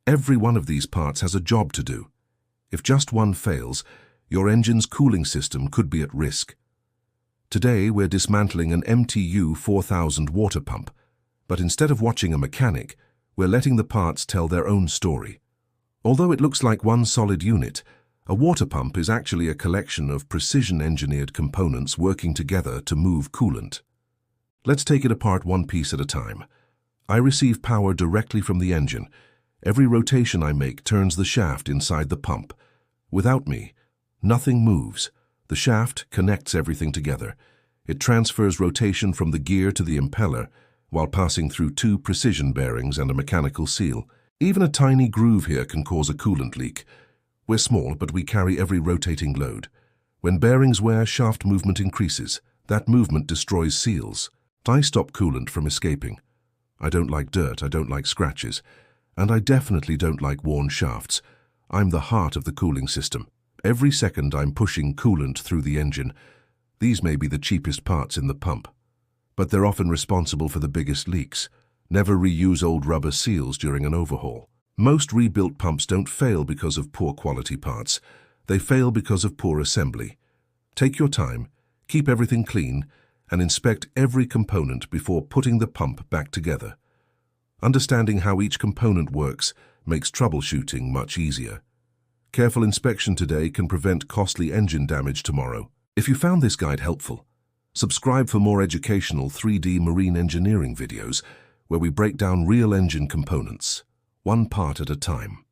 Every one of these parts has a job to do. If just one fails, your engine's cooling system could be at risk. Today, we're dismantling an MTU 4000 water pump, but instead of watching a mechanic, we're letting the parts tell their own story. Although it looks like one solid unit, a water pump is actually a collection of precision-engineered components working together to move coolant. Let's take it apart one piece at a time. I receive power directly from the engine. Every rotation I make turns the shaft inside the pump. Without me, nothing moves. The shaft connects everything together. It transfers rotation from the gear to the impeller while passing through two precision bearings and a mechanical seal. Even a tiny groove here can cause a coolant leak. We're small, but we carry every rotating load. When bearings wear, shaft movement increases. That movement destroys seals. I stop coolant from escaping. I don't like dirt, I don't like scratches, and I definitely don't like worn shafts. I'm the heart of the cooling system. Every second I'm pushing coolant through the engine. These may be the cheapest parts in the pump, but they're often responsible for the biggest leaks. Never reuse old rubber seals during an overhaul. Most rebuilt pumps don't fail because of poor quality parts. They fail because of poor assembly. Take your time, keep everything clean, and inspect every component before putting the pump back together. Understanding how each component works makes troubleshooting much easier. Careful inspection today can prevent costly engine damage tomorrow. If you found this guide helpful, subscribe for more educational 3D marine engineering videos where we break down real engine components, one part at a time.